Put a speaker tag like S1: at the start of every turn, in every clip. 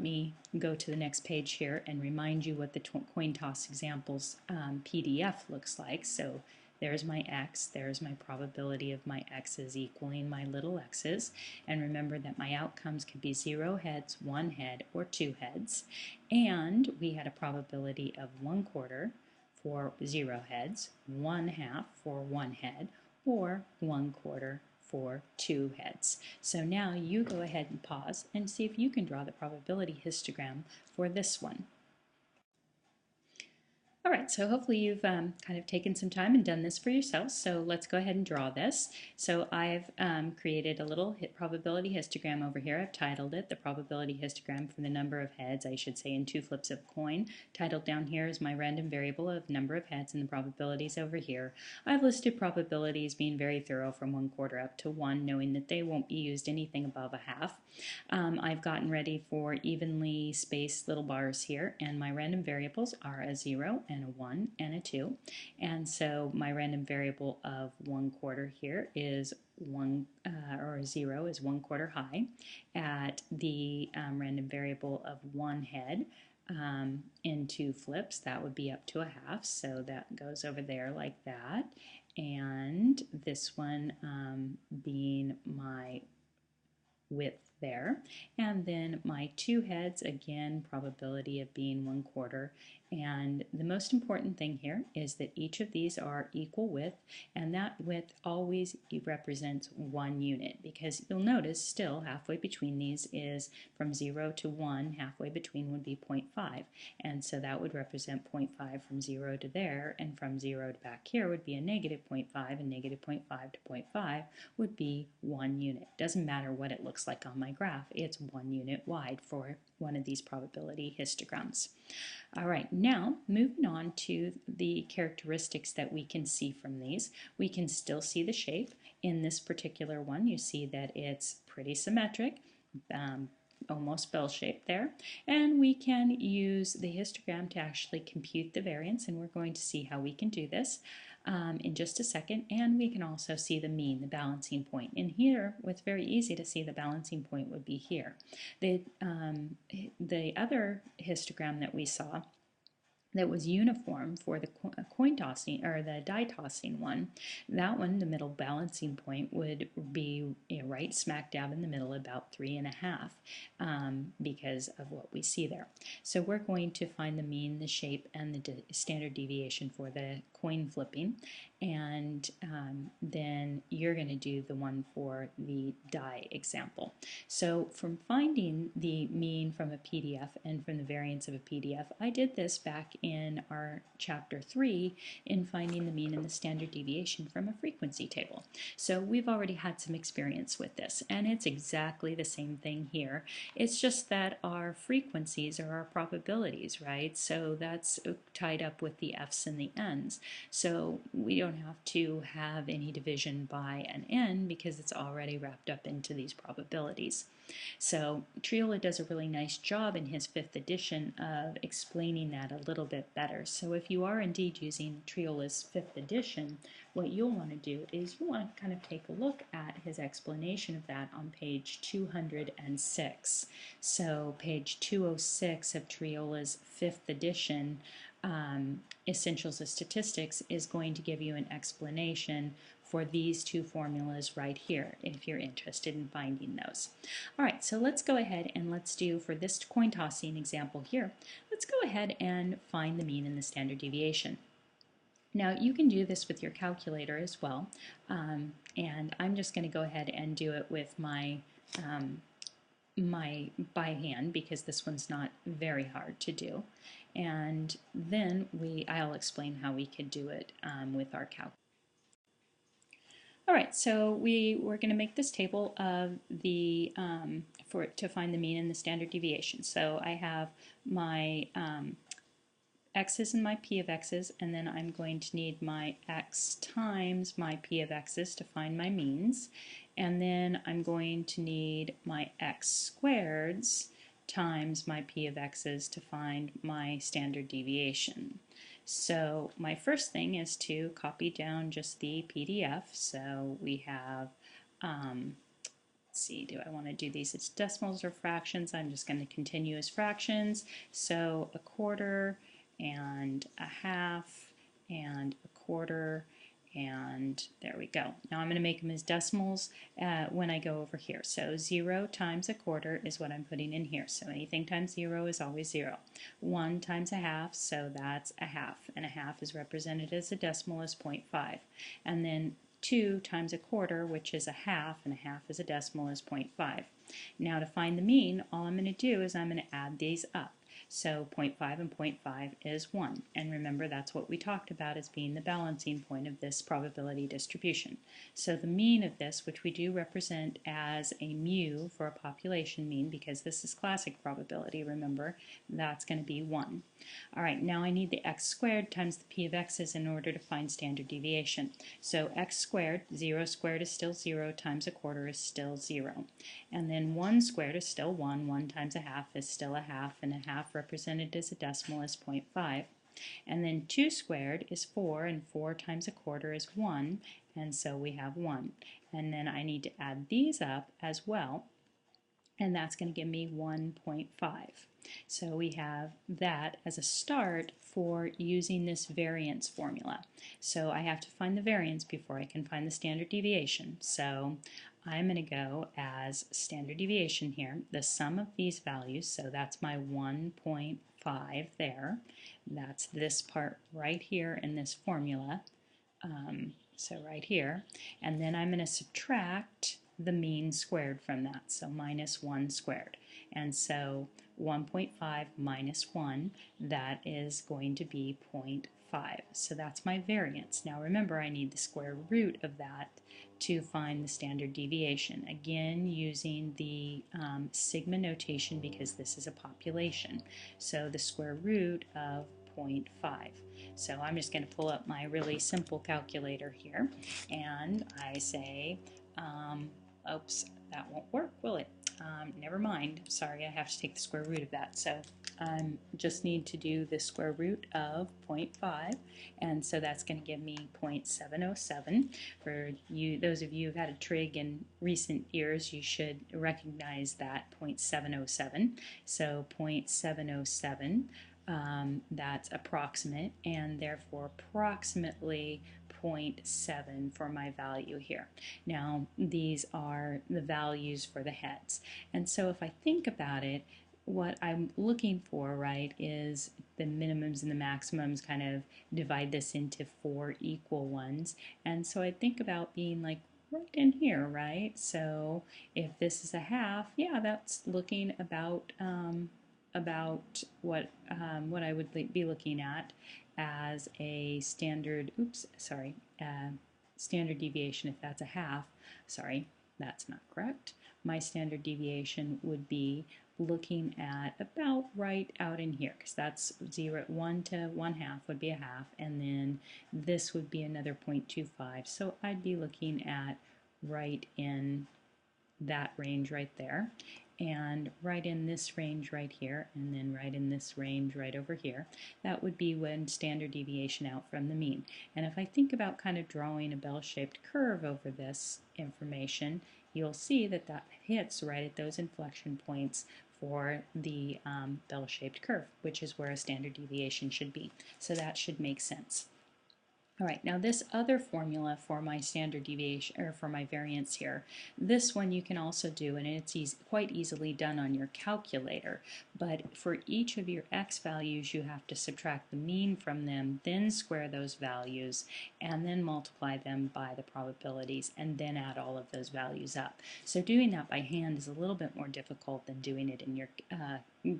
S1: me go to the next page here and remind you what the coin toss examples PDF looks like. So there's my x, there's my probability of my x's equaling my little x's, and remember that my outcomes could be 0 heads, 1 head, or 2 heads, and we had a probability of 1/4 for 0 heads, 1/2 for 1 head, or 1/4 for 2 heads. So now you go ahead and pause and see if you can draw the probability histogram for this one. All right, so hopefully you've kind of taken some time and done this for yourself. So let's go ahead and draw this. So I've created a little probability histogram over here. I've titled it the probability histogram for the number of heads, I should say, in 2 flips of a coin. Titled down here is my random variable of number of heads, and the probabilities over here. I've listed probabilities being very thorough from 1/4 up to 1, knowing that they won't be used anything above a half. I've gotten ready for evenly spaced little bars here, and my random variables are a 0 and a 1 and a 2. And so my random variable of 1/4 here is 0 is 1/4 high. At the random variable of 1 head in 2 flips, that would be up to a half. So that goes over there like that. And this one being my width there, and then my 2 heads, again, probability of being 1/4. And the most important thing here is that each of these are equal width, and that width always represents 1 unit, because you'll notice still halfway between these is from 0 to 1, halfway between would be 0.5, and so that would represent 0.5 from 0 to there, and from 0 to back here would be a negative 0.5, and negative 0.5 to 0.5 would be 1 unit. Doesn't matter what it looks like on my graph, it's 1 unit wide for one of these probability histograms. All right, now moving on to the characteristics that we can see from these. We can still see the shape. In this particular one, you see that it's pretty symmetric, almost bell-shaped there, and we can use the histogram to actually compute the variance, and we're going to see how we can do this in just a second. And we can also see the mean, the balancing point. And here, what's very easy to see, the balancing point would be here. The other histogram that we saw that was uniform for the coin tossing or the die tossing one, that one, the middle balancing point would be right smack dab in the middle, about 3.5, because of what we see there. So we're going to find the mean, the shape, and the standard deviation for the coin flipping, and then you're going to do the one for the die example. So from finding the mean from a PDF and from the variance of a PDF, I did this back in our chapter 3 in finding the mean and the standard deviation from a frequency table. So we've already had some experience with this, and it's exactly the same thing here. It's just that our frequencies are our probabilities, right? So that's tied up with the F's and the N's. So we don't have to have any division by an N because it's already wrapped up into these probabilities. So Triola does a really nice job in his 5th edition of explaining that a little bit better. So if you are indeed using Triola's 5th edition, what you'll want to do is you want to kind of take a look at his explanation of that on page 206. So page 206 of Triola's 5th edition, Essentials of Statistics, is going to give you an explanation for these 2 formulas right here if you're interested in finding those. All right, so let's go ahead and let's do, for this coin tossing example here, let's go ahead and find the mean and the standard deviation. Now you can do this with your calculator as well, and I'm just going to go ahead and do it with my by hand, because this one's not very hard to do, and then I'll explain how we could do it with our calculator. All right, so we're going to make this table of the to find the mean and the standard deviation. So I have my x's and my p of x's, and then I'm going to need my x times my p of x's to find my means, and then I'm going to need my x squareds times my p of x's to find my standard deviation. So my first thing is to copy down just the PDF. So we have see, do I want to do these as decimals or fractions? I'm just going to continue as fractions. So a quarter and a half and a quarter, and there we go. Now I'm going to make them as decimals when I go over here. So 0 times a quarter is what I'm putting in here. So anything times 0 is always 0. 1 times a half, so that's a half. And a half is represented as a decimal as 0.5. And then 2 times a quarter, which is a half, and a half is a decimal, is 0.5. Now to find the mean, all I'm going to do is I'm going to add these up. So 0.5 and 0.5 is 1. And remember, that's what we talked about as being the balancing point of this probability distribution. So the mean of this, which we do represent as a mu for a population mean, because this is classic probability, remember, that's going to be 1. All right, now I need the x squared times the p of x's in order to find standard deviation. So x squared, 0 squared is still 0, times a quarter is still 0. And then 1 squared is still 1, 1 times a half is still a half, and a half represented as a decimal is 0.5. And then 2 squared is 4, and 4 times a quarter is 1, and so we have 1. And then I need to add these up as well, and that's going to give me 1.5. So we have that as a start for using this variance formula. So I have to find the variance before I can find the standard deviation. So I'm going to go as standard deviation here, the sum of these values, so that's my 1.5 there. That's this part right here in this formula. So right here. And then I'm going to subtract the mean squared from that, so minus 1 squared. And so 1.5 minus 1, that is going to be 0.5. So that's my variance. Now remember, I need the square root of that to find the standard deviation. Again, using the sigma notation because this is a population. So the square root of 0.5. So I'm just going to pull up my really simple calculator here, and I say, oops, that won't work, will it? Never mind. Sorry, I have to take the square root of that. So I just need to do the square root of 0.5, and so that's going to give me 0.707. For you, those of you who've had a trig in recent years, you should recognize that 0.707. So 0.707. That's approximate, and therefore approximately 0.7 for my value here. Now these are the values for the heads, and so if I think about it, what I'm looking for, right, is the minimums and the maximums kind of divide this into 4 equal ones, and so I think about being like right in here, right? So if this is a half, yeah, that's looking about what I would be looking at as a standard, standard deviation. If that's a half, sorry, that's not correct. My standard deviation would be looking at about right out in here, because that's 1 to 1/2 would be a half, and then this would be another 0.25. So I'd be looking at right in that range right there, and right in this range right here, and then right in this range right over here. That would be when standard deviation out from the mean. And if I think about kind of drawing a bell-shaped curve over this information, you'll see that that hits right at those inflection points for the bell-shaped curve, which is where a standard deviation should be. So that should make sense. All right, now this other formula for my standard deviation, or for my variance here, this one you can also do, and it's quite easily done on your calculator. But for each of your x values, you have to subtract the mean from them, then square those values, and then multiply them by the probabilities, and then add all of those values up. So doing that by hand is a little bit more difficult than doing it in your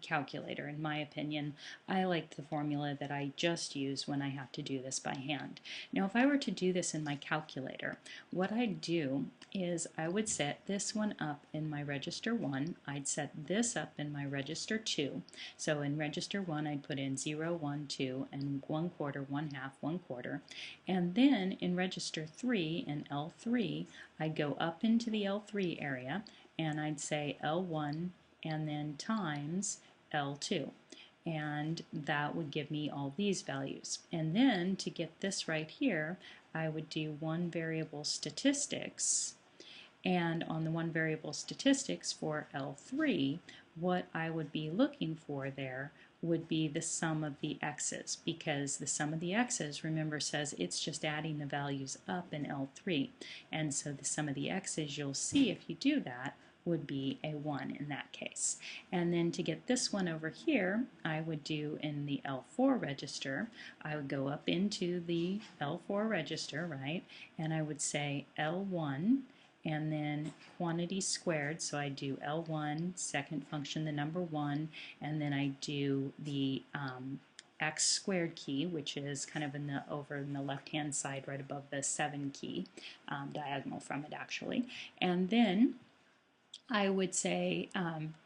S1: calculator, in my opinion. I like the formula that I just use when I have to do this by hand. Now if I were to do this in my calculator, what I'd do is I would set this one up in my register 1, I'd set this up in my register 2. So in register 1 I'd put in 0, 1, 2, and 1/4, 1/2, 1/4. And then in register 3, in L3, I'd go up into the L3 area, and I'd say L1 and then times L2, and that would give me all these values. And then to get this right here, I would do one variable statistics, And on the one variable statistics for L3, what I would be looking for there would be the sum of the x's, because the sum of the x's, remember, says it's just adding the values up in L3. And so the sum of the x's, you'll see if you do that, would be a 1 in that case. And then to get this one over here, I would do in the L4 register, I would go up into the L4 register, right, and I would say L1 and then quantity squared, so I do L1, second function, the number 1, and then I do the x squared key, which is kind of over in the left hand side right above the 7 key, diagonal from it actually, and then I would say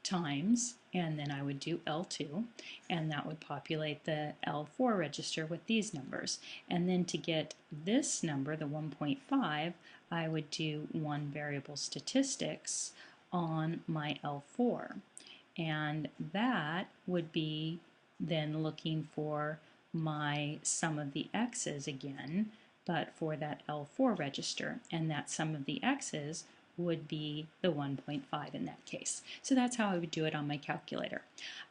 S1: times, and then I would do L2, and that would populate the L4 register with these numbers. And then to get this number, the 1.5, I would do one variable statistics on my L4. And that would be then looking for my sum of the x's again, but for that L4 register. And that sum of the x's would be the 1.5 in that case. So that's how I would do it on my calculator.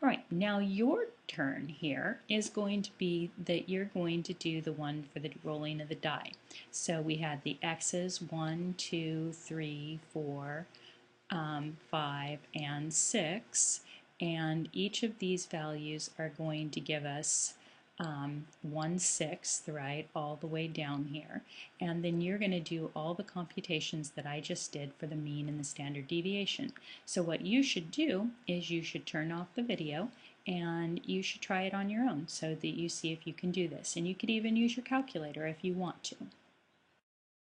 S1: All right, now your turn here is going to be that you're going to do the one for the rolling of the die. So we had the x's 1, 2, 3, 4, 5, and 6, and each of these values are going to give us 1/6, right, all the way down here. And then you're going to do all the computations that I just did for the mean and the standard deviation. So what you should do is you should turn off the video and you should try it on your own so that you see if you can do this. And you could even use your calculator if you want to.